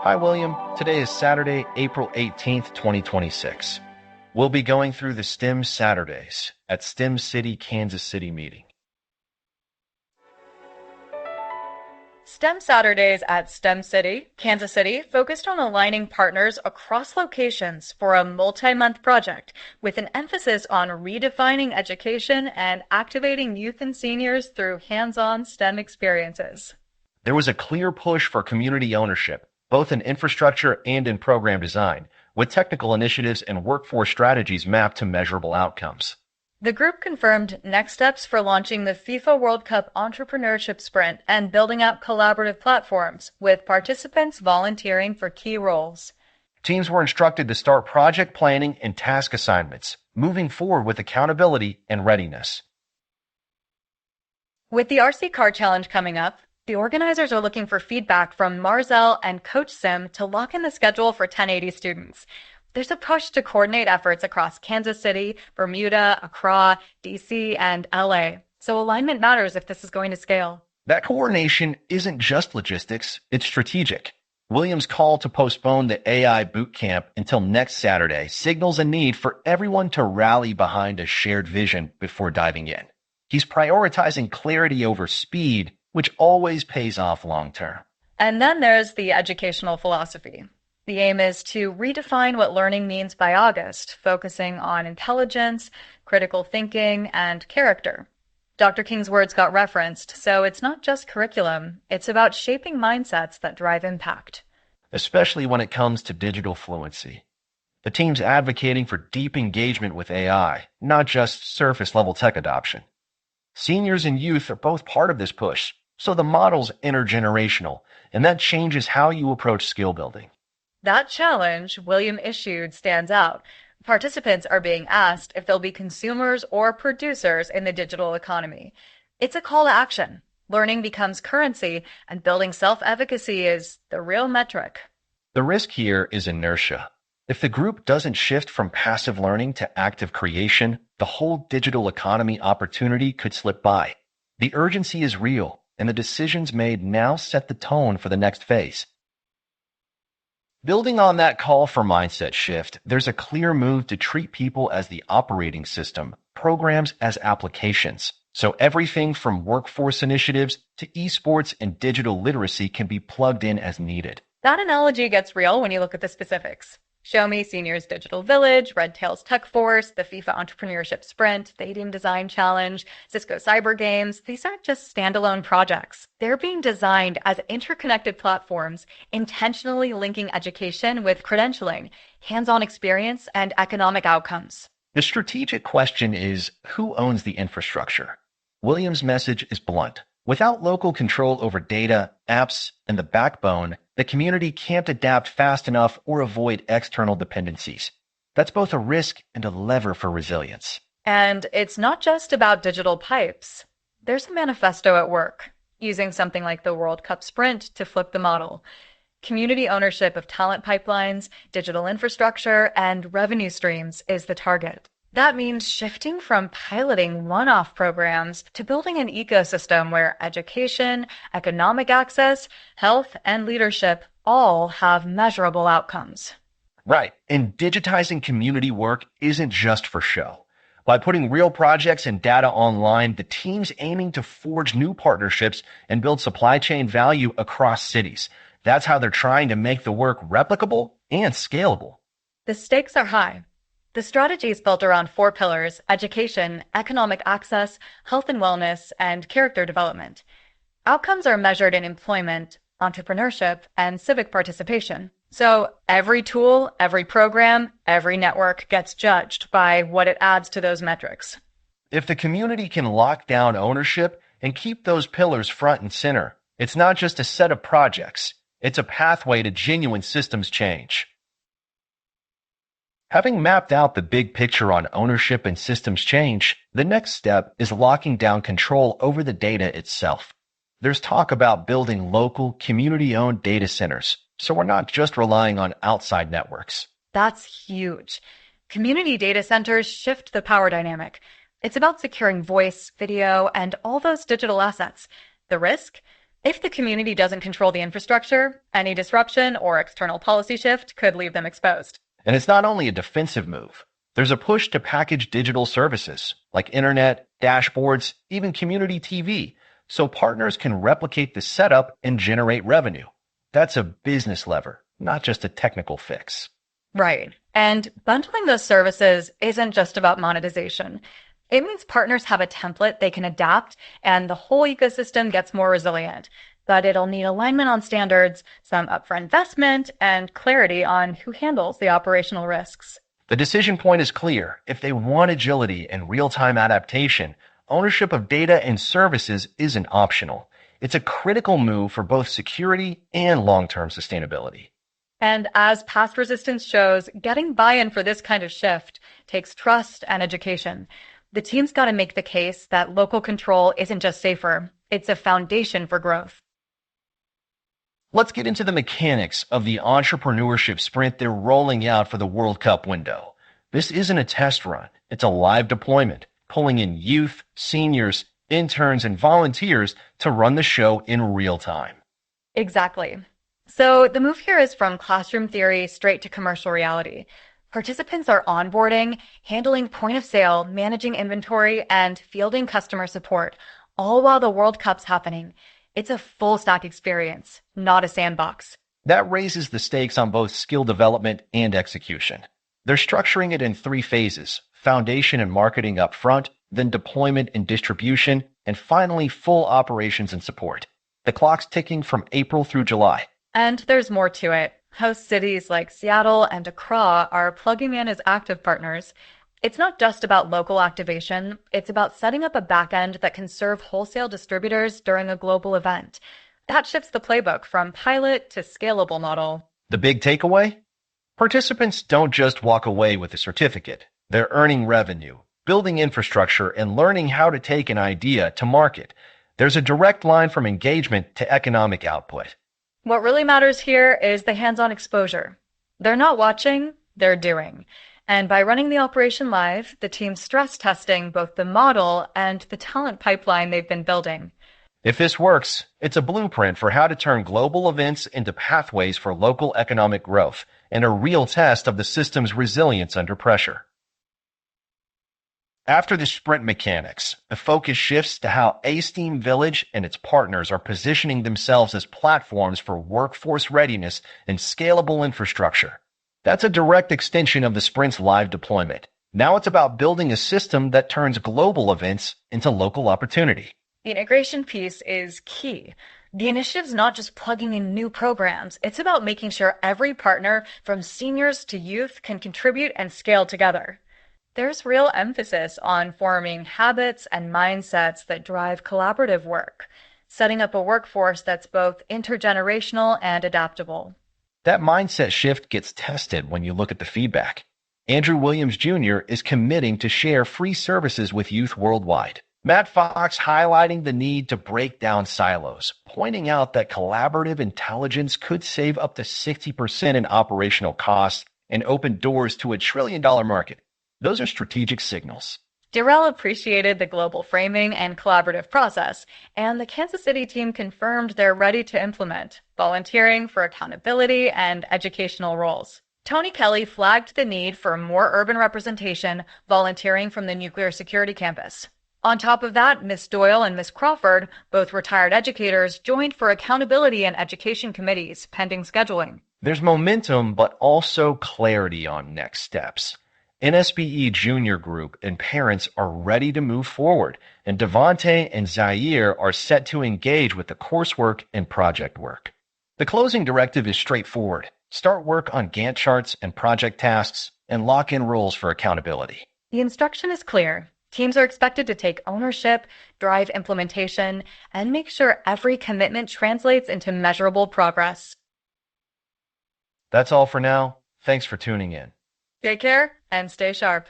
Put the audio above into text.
Hi, William. Today is Saturday, April 18th, 2026. We'll be going through the STEM Saturdays at STEM City, Kansas City meeting. STEM Saturdays at STEM City, Kansas City, focused on aligning partners across locations for a multi-month project with an emphasis on redefining education and activating youth and seniors through hands-on STEM experiences. There was a clear push for community ownership, both in infrastructure and in program design, with technical initiatives and workforce strategies mapped to measurable outcomes. The group confirmed next steps for launching the FIFA World Cup Entrepreneurship Sprint and building out collaborative platforms, with participants volunteering for key roles. Teams were instructed to start project planning and task assignments, moving forward with accountability and readiness. With the RC Car Challenge coming up, the organizers are looking for feedback from Marzell and Coach Sim to lock in the schedule for 1080 students. There's a push to coordinate efforts across Kansas City, Bermuda, Accra, DC, and LA. So alignment matters if this is going to scale. That coordination isn't just logistics, it's strategic. Williams' call to postpone the AI boot camp until next Saturday signals a need for everyone to rally behind a shared vision before diving in. He's prioritizing clarity over speed, which always pays off long term. And then there's the educational philosophy. The aim is to redefine what learning means by August, focusing on intelligence, critical thinking, and character. Dr. King's words got referenced, so it's not just curriculum, it's about shaping mindsets that drive impact. Especially when it comes to digital fluency. The team's advocating for deep engagement with AI, not just surface-level tech adoption. Seniors and youth are both part of this push, so the model's intergenerational, and that changes how you approach skill building. That challenge William issued stands out. Participants are being asked if they'll be consumers or producers in the digital economy. It's a call to action. Learning becomes currency, and building self-efficacy is the real metric. The risk here is inertia. If the group doesn't shift from passive learning to active creation, the whole digital economy opportunity could slip by. The urgency is real, and the decisions made now set the tone for the next phase. Building on that call for mindset shift, there's a clear move to treat people as the operating system, programs as applications. So everything from workforce initiatives to esports and digital literacy can be plugged in as needed. That analogy gets real when you look at the specifics. Show me Seniors Digital Village, Redtail's Tech Force, the FIFA Entrepreneurship Sprint, the aDIGITAL Design Challenge, Cisco Cyber Games. These aren't just standalone projects. They're being designed as interconnected platforms, intentionally linking education with credentialing, hands-on experience, and economic outcomes. The strategic question is, who owns the infrastructure? Williams' message is blunt. Without local control over data, apps, and the backbone, the community can't adapt fast enough or avoid external dependencies. That's both a risk and a lever for resilience. And it's not just about digital pipes. There's a manifesto at work, using something like the World Cup Sprint to flip the model. Community ownership of talent pipelines, digital infrastructure, and revenue streams is the target. That means shifting from piloting one-off programs to building an ecosystem where education, economic access, health, and leadership all have measurable outcomes. Right, and digitizing community work isn't just for show. By putting real projects and data online, the team's aiming to forge new partnerships and build supply chain value across cities. That's how they're trying to make the work replicable and scalable. The stakes are high. The strategy is built around 4 pillars: education, economic access, health and wellness, and character development. Outcomes are measured in employment, entrepreneurship, and civic participation. So every tool, every program, every network gets judged by what it adds to those metrics. If the community can lock down ownership and keep those pillars front and center, it's not just a set of projects, it's a pathway to genuine systems change. Having mapped out the big picture on ownership and systems change, the next step is locking down control over the data itself. There's talk about building local, community-owned data centers, so we're not just relying on outside networks. That's huge. Community data centers shift the power dynamic. It's about securing voice, video, and all those digital assets. The risk? If the community doesn't control the infrastructure, any disruption or external policy shift could leave them exposed. And it's not only a defensive move. There's a push to package digital services like internet, dashboards, even community TV, so partners can replicate the setup and generate revenue. That's a business lever, not just a technical fix. Right. And bundling those services isn't just about monetization. It means partners have a template they can adapt and the whole ecosystem gets more resilient. But it'll need alignment on standards, some upfront investment, and clarity on who handles the operational risks. The decision point is clear. If they want agility and real-time adaptation, ownership of data and services isn't optional. It's a critical move for both security and long-term sustainability. And as past resistance shows, getting buy-in for this kind of shift takes trust and education. The team's got to make the case that local control isn't just safer, it's a foundation for growth. Let's get into the mechanics of the entrepreneurship sprint they're rolling out for the World Cup window. This isn't a test run. It's a live deployment, pulling in youth, seniors, interns, and volunteers to run the show in real time. Exactly. So the move here is from classroom theory straight to commercial reality. Participants are onboarding, handling point of sale, managing inventory, and fielding customer support, all while the World Cup's happening. It's a full stack experience, not a sandbox. That raises the stakes on both skill development and execution. They're structuring it in 3 phases: foundation and marketing up front, then deployment and distribution, and finally full operations and support. The clock's ticking from April through July. And there's more to it. Host cities like Seattle and Accra are plugging in as active partners. It's not just about local activation, it's about setting up a backend that can serve wholesale distributors during a global event. That shifts the playbook from pilot to scalable model. The big takeaway? Participants don't just walk away with a certificate. They're earning revenue, building infrastructure, and learning how to take an idea to market. There's a direct line from engagement to economic output. What really matters here is the hands-on exposure. They're not watching, they're doing. And by running the operation live, the team's stress testing both the model and the talent pipeline they've been building. If this works, it's a blueprint for how to turn global events into pathways for local economic growth and a real test of the system's resilience under pressure. After the sprint mechanics, the focus shifts to how aSTEAM Village and its partners are positioning themselves as platforms for workforce readiness and scalable infrastructure. That's a direct extension of the sprint's live deployment. Now it's about building a system that turns global events into local opportunity. The integration piece is key. The initiative's not just plugging in new programs. It's about making sure every partner, from seniors to youth, can contribute and scale together. There's real emphasis on forming habits and mindsets that drive collaborative work, setting up a workforce that's both intergenerational and adaptable. That mindset shift gets tested when you look at the feedback. Andrew Williams Jr. is committing to share free services with youth worldwide. Matt Fox highlighting the need to break down silos, pointing out that collaborative intelligence could save up to 60% in operational costs and open doors to $1 trillion market. Those are strategic signals. Derell appreciated the global framing and collaborative process, and the Kansas City team confirmed they're ready to implement, volunteering for accountability and educational roles. Tony Kelly flagged the need for more urban representation, volunteering from the Nuclear Security Campus. On top of that, Ms. Doyle and Ms. Crawford, both retired educators, joined for accountability and education committees, pending scheduling. There's momentum, but also clarity on next steps. NSBE Junior Group and parents are ready to move forward, and Devontae and Zaire are set to engage with the coursework and project work. The closing directive is straightforward. Start work on Gantt charts and project tasks, and lock in rules for accountability. The instruction is clear. Teams are expected to take ownership, drive implementation, and make sure every commitment translates into measurable progress. That's all for now. Thanks for tuning in. Take care and stay sharp.